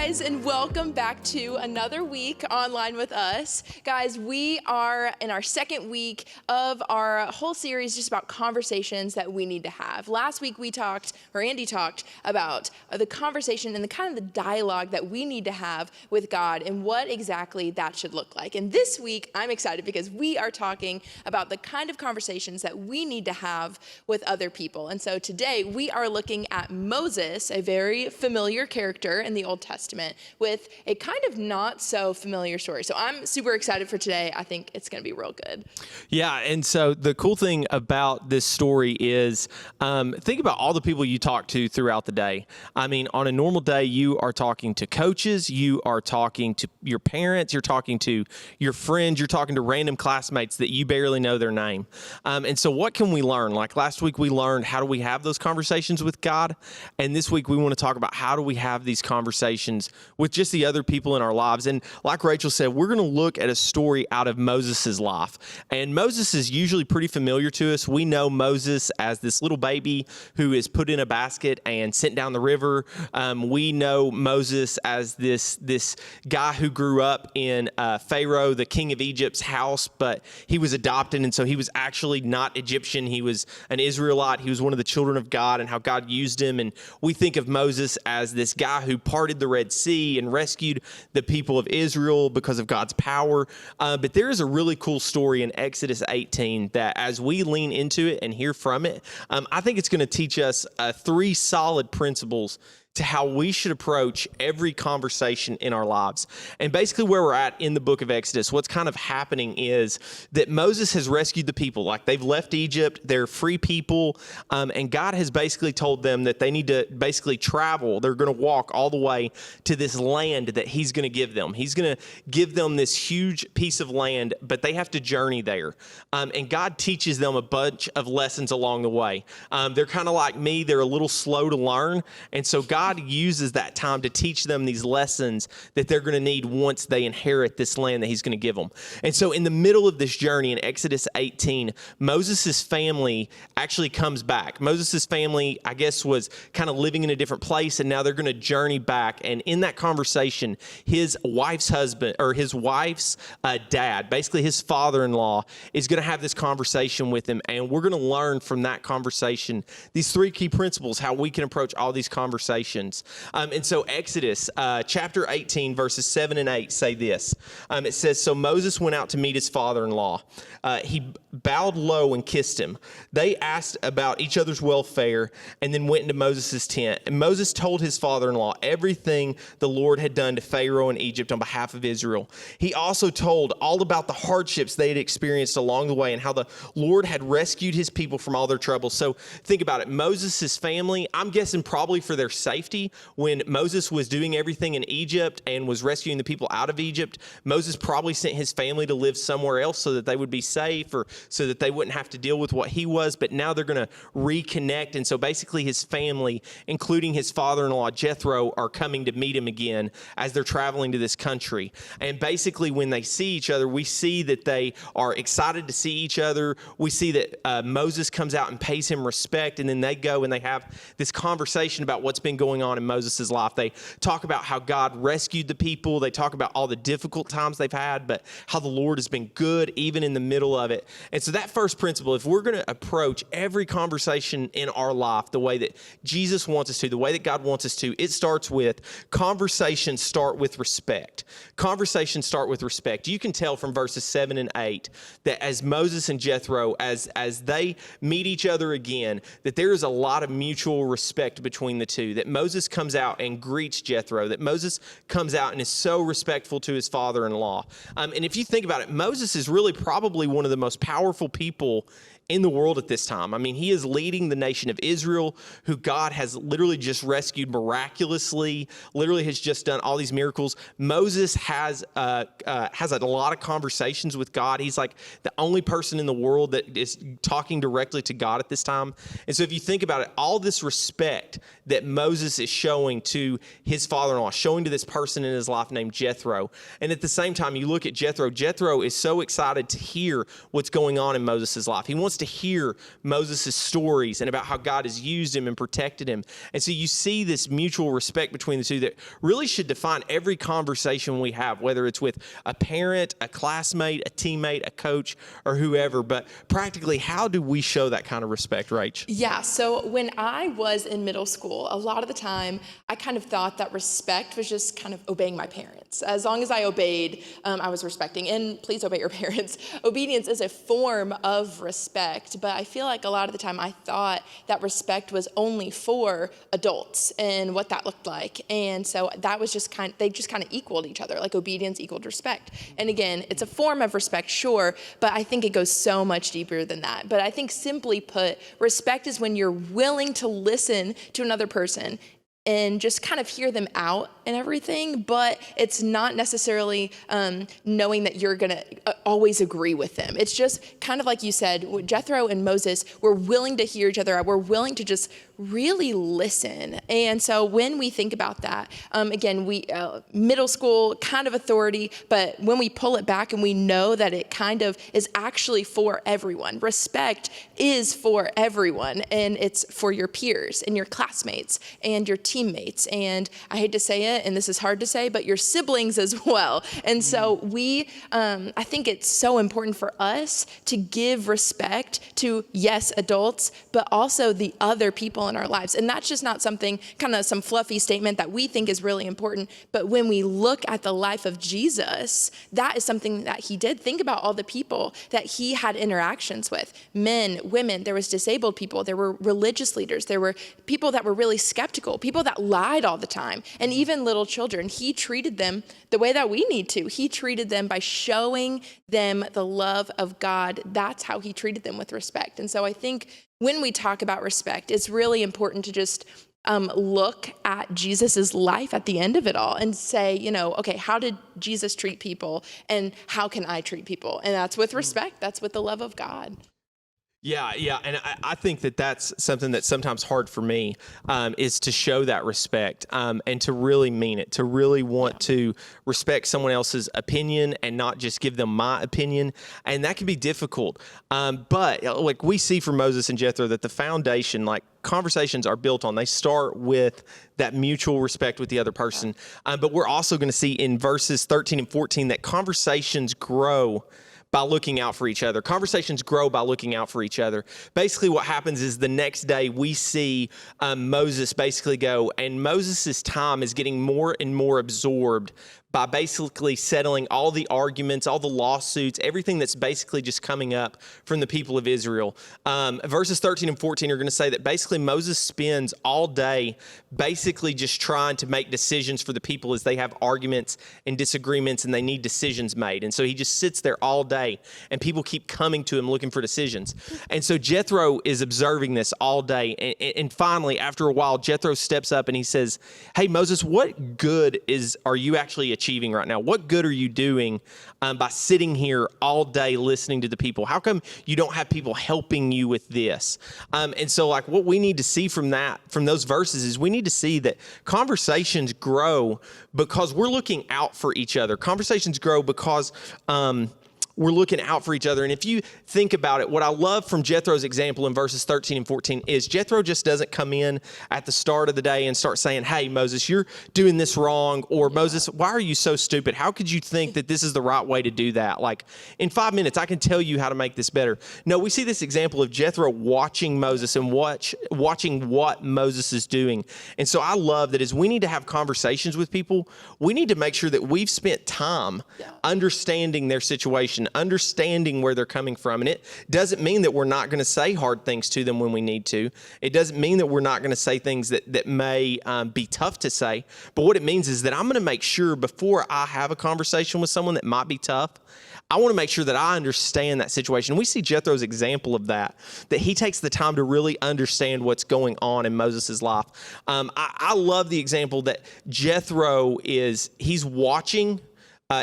guys, and welcome back to another week online with us. Guys, we are in our second week of our whole series just about conversations that we need to have. Last week Andy talked about the conversation and the kind of the dialogue that we need to have with God and what exactly that should look like. And this week, I'm excited because we are talking about the kind of conversations that we need to have with other people. And so today we are looking at Moses, a very familiar character in the Old Testament, with a kind of not so familiar story. So I'm super excited for today. I think it's going to be real good. Yeah, and so the cool thing about this story is think about all the people you talk to throughout the day. I mean, on a normal day, you are talking to coaches, you are talking to your parents, you're talking to your friends, you're talking to random classmates that you barely know their name. And so what can we learn? Like last week, we learned how do we have those conversations with God? And this week, we want to talk about how do we have these conversations with just the other people in our lives. And like Rachel said, we're going to look at a story out of Moses' life. And Moses is usually pretty familiar to us. We know Moses as this little baby who is put in a basket and sent down the river. We know Moses as this guy who grew up in Pharaoh, the king of Egypt's house, but he was adopted, and so he was actually not Egyptian. He was an Israelite. He was one of the children of God and how God used him. And we think of Moses as this guy who parted the Red Sea and rescued the people of Israel because of God's power. But there is a really cool story in Exodus 18 that as we lean into it and hear from it, I think it's going to teach us 3 solid principles to how we should approach every conversation in our lives. And basically where we're at in the book of Exodus, what's kind of happening is that Moses has rescued the people. Like they've left Egypt, they're free people, and God has basically told them that they need to basically travel. They're going to walk all the way to this land that he's going to give them. He's going to give them this huge piece of land, but they have to journey there. And God teaches them a bunch of lessons along the way. They're kind of like me. They're a little slow to learn. And so God uses that time to teach them these lessons that they're going to need once they inherit this land that he's going to give them. And so in the middle of this journey in Exodus 18, Moses' family actually comes back. Moses' family, I guess, was kind of living in a different place, and now they're going to journey back. And in that conversation, his wife's husband, or his wife's dad, basically his father-in-law, is going to have this conversation with him. And we're going to learn from that conversation these 3 key principles, how we can approach all these conversations. And so Exodus chapter 18, verses 7 and 8 say this. It says, "So Moses went out to meet his father-in-law. He bowed low and kissed him. They asked about each other's welfare and then went into Moses' tent. And Moses told his father-in-law everything the Lord had done to Pharaoh in Egypt on behalf of Israel. He also told all about the hardships they had experienced along the way and how the Lord had rescued his people from all their troubles." So think about it. Moses' family, I'm guessing probably for their safety, when Moses was doing everything in Egypt and was rescuing the people out of Egypt, Moses probably sent his family to live somewhere else so that they would be safe or so that they wouldn't have to deal with what he was. But now they're going to reconnect. And so basically his family, including his father-in-law, Jethro, are coming to meet him again as they're traveling to this country. And basically when they see each other, we see that they are excited to see each other. We see that Moses comes out and pays him respect. And then they go and they have this conversation about what's been going on in Moses' life. They talk about how God rescued the people. They talk about all the difficult times they've had, but how the Lord has been good even in the middle of it. And so that first principle, if we're going to approach every conversation in our life the way that Jesus wants us to, the way that God wants us to, it starts with conversations start with respect. Conversations start with respect. You can tell from verses 7 and 8 that as Moses and Jethro, as they meet each other again, that there is a lot of mutual respect between the two, that Moses comes out and greets Jethro, that Moses comes out and is so respectful to his father-in-law. And if you think about it, Moses is really probably one of the most powerful people in the world at this time. I mean, he is leading the nation of Israel, who God has literally just rescued miraculously, literally has just done all these miracles. Moses has a lot of conversations with God. He's like the only person in the world that is talking directly to God at this time. And so if you think about it, all this respect that Moses is showing to his father-in-law, showing to this person in his life named Jethro. And at the same time, you look at Jethro. Jethro is so excited to hear what's going on in Moses' life. He wants wants to hear Moses' stories and about how God has used him and protected him. And so you see this mutual respect between the two that really should define every conversation we have, whether it's with a parent, a classmate, a teammate, a coach, or whoever. But practically, how do we show that kind of respect, Rach? Yeah, so when I was in middle school, a lot of the time, I kind of thought that respect was just kind of obeying my parents. As long as I obeyed, I was respecting. And please obey your parents. Obedience is a form of respect, but I feel like a lot of the time I thought that respect was only for adults and what that looked like. And so that was just they just kind of equaled each other, like obedience equaled respect. And again, it's a form of respect, sure, but I think it goes so much deeper than that. But I think simply put, respect is when you're willing to listen to another person and just kind of hear them out and everything, but it's not necessarily knowing that you're gonna always agree with them. It's just kind of like you said, Jethro and Moses were willing to hear each other out. We're willing to just really listen. And so when we think about that, again, we middle school kind of authority, but when we pull it back and we know that it kind of is actually for everyone. Respect is for everyone, and it's for your peers and your classmates and your teammates. And I hate to say it, and this is hard to say, but your siblings as well. And so I think it's so important for us to give respect to, yes, adults, but also the other people in our lives. And that's just not something, kind of some fluffy statement that we think is really important. But when we look at the life of Jesus, that is something that he did. Think about all the people that he had interactions with. Men, women, there was disabled people, there were religious leaders, there were people that were really skeptical, people that lied all the time, and even little children. He treated them the way that we need to. He treated them by showing them the love of God. That's how he treated them, with respect. And so I think when we talk about respect, it's really important to just look at Jesus's life at the end of it all and say, okay, how did Jesus treat people, and how can I treat people? And that's with respect. That's with the love of God. Yeah, and I think that that's something that's sometimes hard for me, is to show that respect, and to really mean it, to really want to respect someone else's opinion and not just give them my opinion, and that can be difficult. But like we see from Moses and Jethro that the foundation, like conversations are built on, they start with that mutual respect with the other person. But we're also going to see in verses 13 and 14 that conversations grow by looking out for each other. Conversations grow by looking out for each other. Basically what happens is the next day we see Moses basically go, and Moses' time is getting more and more absorbed by basically settling all the arguments, all the lawsuits, everything that's basically just coming up from the people of Israel. Verses 13 and 14 are going to say that basically Moses spends all day basically just trying to make decisions for the people as they have arguments and disagreements and they need decisions made. And so he just sits there all day and people keep coming to him looking for decisions. And so Jethro is observing this all day. And finally, after a while, Jethro steps up and he says, "Hey, Moses, what good are you actually achieving right now? What good are you doing by sitting here all day listening to the people? How come you don't have people helping you with this?" And so like what we need to see from those verses is we need to see that conversations grow because we're looking out for each other. Conversations grow because we're looking out for each other. And if you think about it, what I love from Jethro's example in verses 13 and 14 is Jethro just doesn't come in at the start of the day and start saying, "Hey, Moses, you're doing this wrong," or "Moses, why are you so stupid? How could you think that this is the right way to do that? Like, in 5 minutes, I can tell you how to make this better." No, we see this example of Jethro watching Moses and watching what Moses is doing. And so I love that as we need to have conversations with people, we need to make sure that we've spent time understanding their situation, understanding where they're coming from. And it doesn't mean that we're not going to say hard things to them when we need to. It doesn't mean that we're not going to say things that may be tough to say. But what it means is that I'm going to make sure before I have a conversation with someone that might be tough, I want to make sure that I understand that situation. We see Jethro's example of that he takes the time to really understand what's going on in Moses' life. I love the example that Jethro he's watching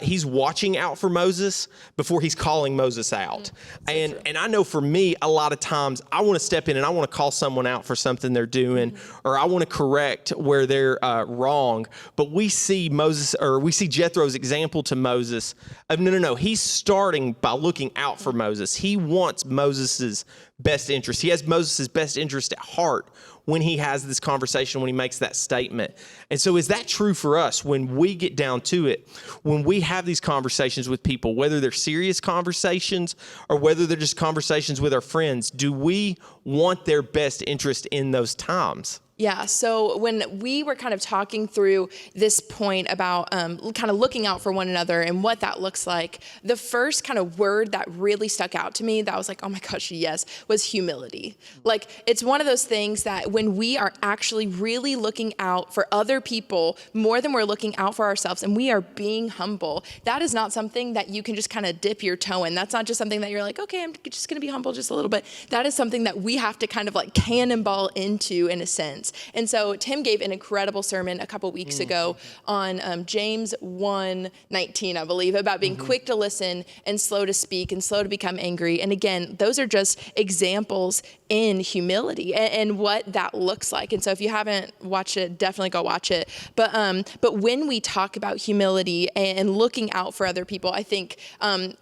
he's watching out for Moses before he's calling Moses out. And I know for me, a lot of times I want to step in and I want to call someone out for something they're doing, or I want to correct where they're wrong. But we see Jethro's example to Moses of no. He's starting by looking out for Moses. He wants Moses's best interest. He has Moses's best interest at heart when he has this conversation, when he makes that statement. And so is that true for us when we get down to it, when we have these conversations with people, whether they're serious conversations or whether they're just conversations with our friends? Do we want their best interest in those times? Yeah, so when we were kind of talking through this point about kind of looking out for one another and what that looks like, the first kind of word that really stuck out to me that was like, oh my gosh, yes, was humility. Like, it's one of those things that when we are actually really looking out for other people more than we're looking out for ourselves and we are being humble, that is not something that you can just kind of dip your toe in. That's not just something that you're like, okay, I'm just going to be humble just a little bit. That is something that we have to kind of like cannonball into in a sense. And so Tim gave an incredible sermon a couple weeks ago on James 1:19, I believe, about being quick to listen and slow to speak and slow to become angry. And again, those are just examples in humility and what that looks like. And so if you haven't watched it, definitely go watch it. But when we talk about humility and looking out for other people, I think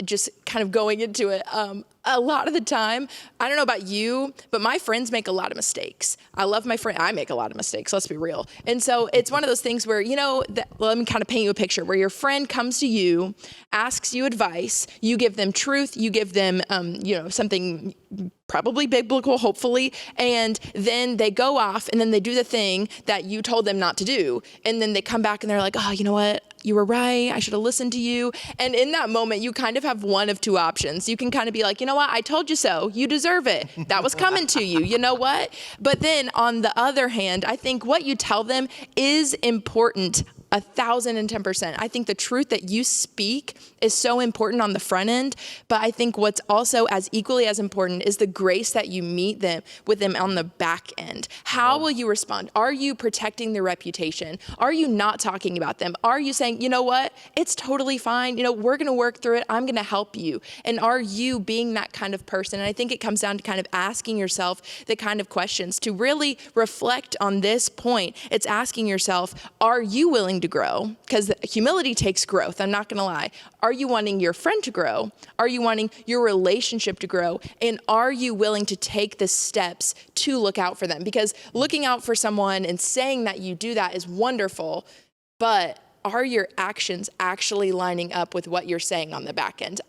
just kind of going into it, a lot of the time, I don't know about you, but my friends make a lot of mistakes. I love my friend. I make a lot of mistakes, let's be real. And so it's one of those things where, let me kind of paint you a picture where your friend comes to you, asks you advice, you give them truth, you give them, something probably biblical, hopefully, and then they go off and then they do the thing that you told them not to do. And then they come back and they're like, oh, you know what? You were right. I should have listened to you. And in that moment, you kind of have one of two options. You can kind of be like, you know what? I told you so. You deserve it. That was coming to you. You know what? But then on the other hand, I think what you tell them is important. 1,010%. I think the truth that you speak is so important on the front end, but I think what's also as equally as important is the grace that you meet them with them on the back end. How will you respond? Are you protecting their reputation? Are you not talking about them? Are you saying, you know what? It's totally fine. We're going to work through it. I'm going to help you. And are you being that kind of person? And I think it comes down to kind of asking yourself the kind of questions to really reflect on this point. It's asking yourself, are you willing to grow? Because humility takes growth. I'm not going to lie. Are you wanting your friend to grow? Are you wanting your relationship to grow? And are you willing to take the steps to look out for them? Because looking out for someone and saying that you do that is wonderful, but are your actions actually lining up with what you're saying on the back end?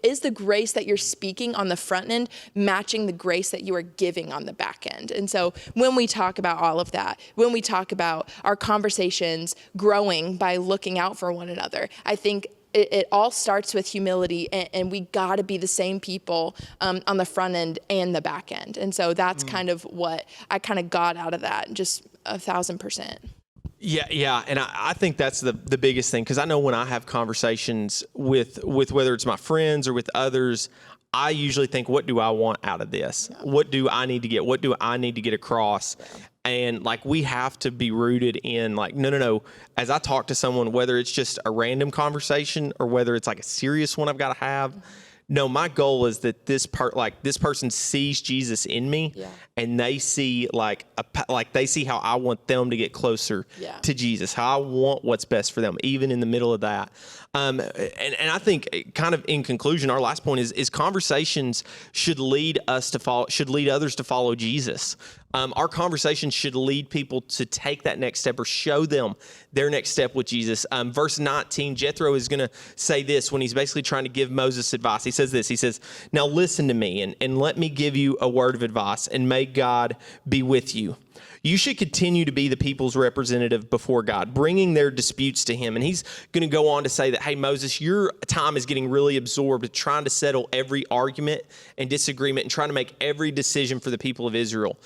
Is the grace that you're speaking on the front end matching the grace that you are giving on the back end? And so when we talk about all of that, when we talk about our conversations growing by looking out for one another, I think it all starts with humility, and we got to be the same people on the front end and the back end. And so that's kind of what I kind of got out of that, just 1,000%. Yeah, and I think that's the biggest thing, because I know when I have conversations with whether it's my friends or with others, I usually think, what do I want out of this? Yeah. What do I need to get? What do I need to get across? Yeah. And we have to be rooted in no. As I talk to someone, whether it's just a random conversation or whether it's a serious one I've got to have, no, my goal is that this person sees Jesus in me, and they see they see how I want them to get closer to Jesus, how I want what's best for them, even in the middle of that. And I think, kind of in conclusion, our last point is conversations should lead others to follow Jesus. Our conversations should lead people to take that next step or show them their next step with Jesus. Verse 19, Jethro is going to say this when he's basically trying to give Moses advice. He says this, he says, now listen to me and let me give you a word of advice, and may God be with you. You should continue to be the people's representative before God, bringing their disputes to him. And he's going to go on to say that, hey, Moses, your time is getting really absorbed with trying to settle every argument and disagreement and trying to make every decision for the people of Israel.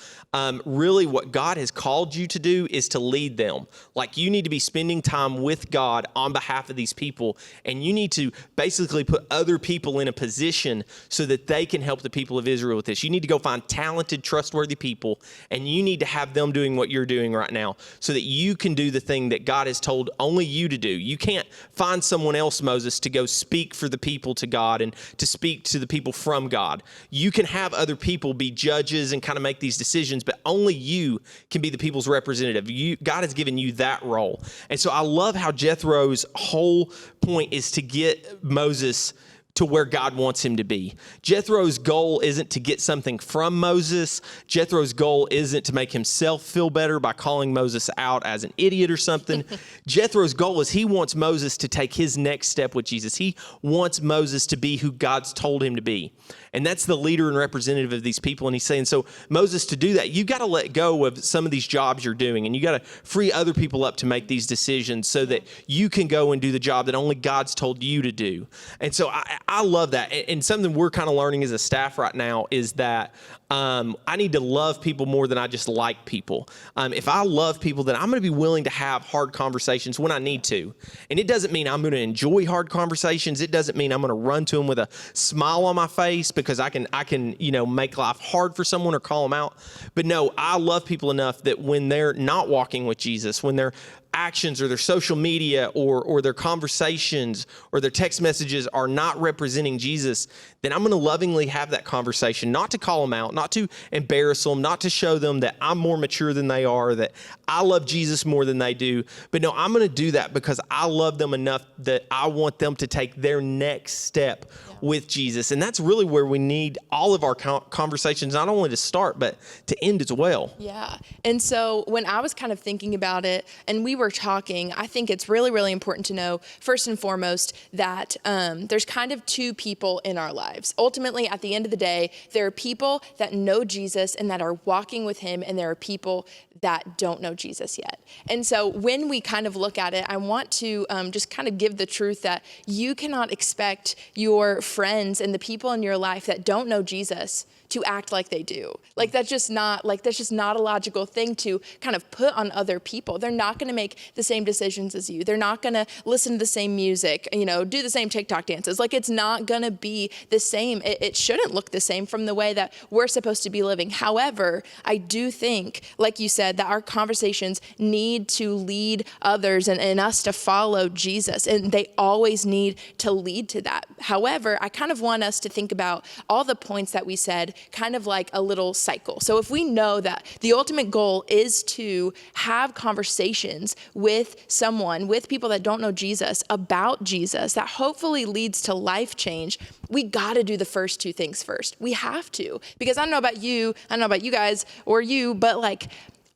Really, what God has called you to do is to lead them. You need to be spending time with God on behalf of these people, and you need to basically put other people in a position so that they can help the people of Israel with this. You need to go find talented, trustworthy people, and you need to have them them doing what you're doing right now so that you can do the thing that God has told only you to do. You can't find someone else, Moses, to go speak for the people to God and to speak to the people from God. You can have other people be judges and kind of make these decisions, but only you can be the people's representative. God has given you that role. And so I love how Jethro's whole point is to get Moses to where God wants him to be. Jethro's goal isn't to get something from Moses. Jethro's goal isn't to make himself feel better by calling Moses out as an idiot or something. Jethro's goal is he wants Moses to take his next step with Jesus. He wants Moses to be who God's told him to be. And that's the leader and representative of these people. And he's saying, so Moses, to do that, you got to let go of some of these jobs you're doing, and you got to free other people up to make these decisions so that you can go and do the job that only God's told you to do. And so I love that. And something we're kind of learning as a staff right now is that I need to love people more than I just like people. If I love people, then I'm going to be willing to have hard conversations when I need to. And it doesn't mean I'm going to enjoy hard conversations. It doesn't mean I'm going to run to them with a smile on my face because I can make life hard for someone or call them out. But no, I love people enough that when they're not walking with Jesus, when their actions or their social media or their conversations or their text messages are not representing Jesus, then I'm going to lovingly have that conversation, not to call them out, not to embarrass them, not to show them that I'm more mature than they are, that I love Jesus more than they do. But no, I'm going to do that because I love them enough that I want them to take their next step with Jesus. And that's really where we need all of our conversations, not only to start, but to end as well. Yeah. And so when I was kind of thinking about it and we were talking, I think it's really, really important to know, first and foremost, that there's kind of two people in our lives. Ultimately, at the end of the day, there are people that know Jesus and that are walking with him, and there are people that don't know Jesus yet. And so when we kind of look at it, I want to just kind of give the truth that you cannot expect your friends and the people in your life that don't know Jesus to act like they do. That's just not a logical thing to kind of put on other people. They're not going to make the same decisions as you. They're not going to listen to the same music, do the same TikTok dances. It's not going to be the same. It shouldn't look the same from the way that we're supposed to be living. However, I do think, like you said, that our conversations need to lead others and us to follow Jesus, and they always need to lead to that. However, I kind of want us to think about all the points that we said kind of like a little cycle. So if we know that the ultimate goal is to have conversations with people that don't know Jesus, about Jesus, that hopefully leads to life change, we got to do the first two things first. We have to, because I don't know about you guys or you, but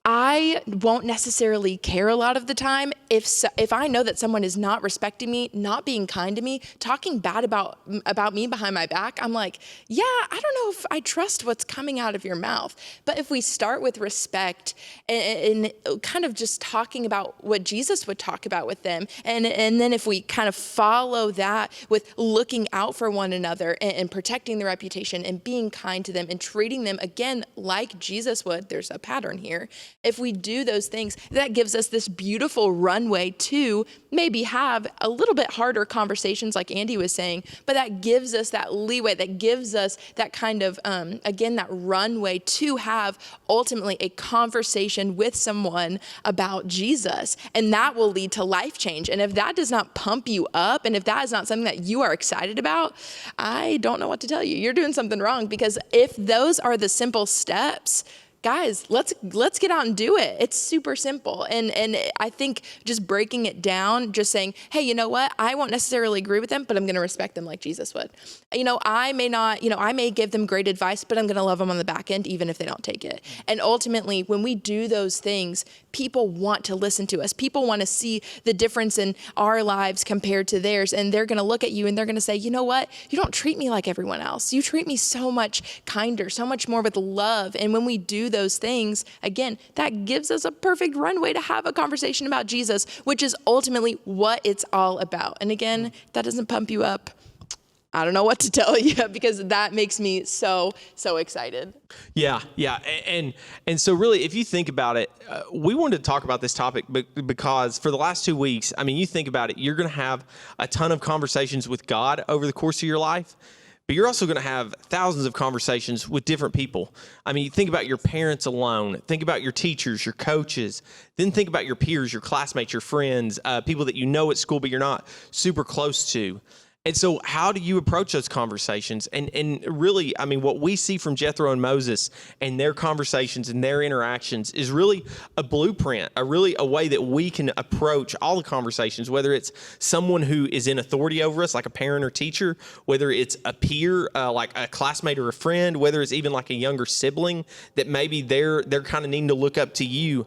I won't necessarily care a lot of the time if I know that someone is not respecting me, not being kind to me, talking bad about me behind my back. I'm like, yeah, I don't know if I trust what's coming out of your mouth. But if we start with respect and kind of just talking about what Jesus would talk about with them, and then if we kind of follow that with looking out for one another and protecting their reputation and being kind to them and treating them again like Jesus would, there's a pattern here. If we do those things, that gives us this beautiful runway to maybe have a little bit harder conversations like Andy was saying, but that gives us that leeway, that gives us that kind of, again, that runway to have ultimately a conversation with someone about Jesus. And that will lead to life change. And if that does not pump you up, and if that is not something that you are excited about, I don't know what to tell you. You're doing something wrong, because if those are the simple steps, guys, let's get out and do it. It's super simple. And I think just breaking it down, just saying, hey, you know what? I won't necessarily agree with them, but I'm going to respect them like Jesus would. I may give them great advice, but I'm going to love them on the back end, even if they don't take it. And ultimately, when we do those things, people want to listen to us. People want to see the difference in our lives compared to theirs. And they're going to look at you and they're going to say, you know what? You don't treat me like everyone else. You treat me so much kinder, so much more with love. And when we do those things, again, that gives us a perfect runway to have a conversation about Jesus, which is ultimately what it's all about. And again, if that doesn't pump you up, I don't know what to tell you, because that makes me so excited. Yeah. And so really, if you think about it, we wanted to talk about this topic because for the last 2 weeks, you think about it, you're going to have a ton of conversations with God over the course of your life. but you're also going to have thousands of conversations with different people. I mean, think about your parents alone. Think about your teachers, your coaches. Then think about your peers, your classmates, your friends, people that you know at school, but you're not super close to. And so how do you approach those conversations? And really, I mean, what we see from Jethro and Moses and their conversations and their interactions is really a blueprint, a way that we can approach all the conversations, whether it's someone who is in authority over us, like a parent or teacher, whether it's a peer, like a classmate or a friend, whether it's even like a younger sibling that maybe they're kind of needing to look up to you.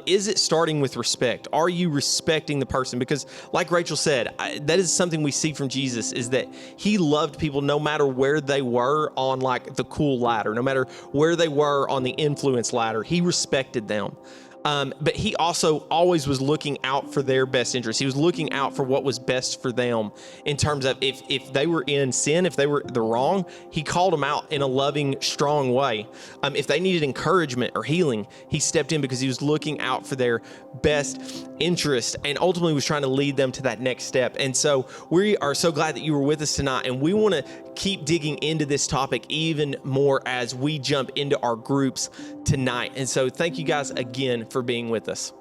Is it starting with respect? Are you respecting the person? Because like Rachel said, that is something we see from Jesus, is that he loved people no matter where they were on like the cool ladder, no matter where they were on the influence ladder. He respected them. But he also always was looking out for their best interest. He was looking out for what was best for them in terms of if they were in sin, if they were the wrong, he called them out in a loving, strong way. If they needed encouragement or healing, he stepped in because he was looking out for their best interest and ultimately was trying to lead them to that next step. And so we are so glad that you were with us tonight, and we want to keep digging into this topic even more as we jump into our groups tonight. And so thank you guys again for being with us.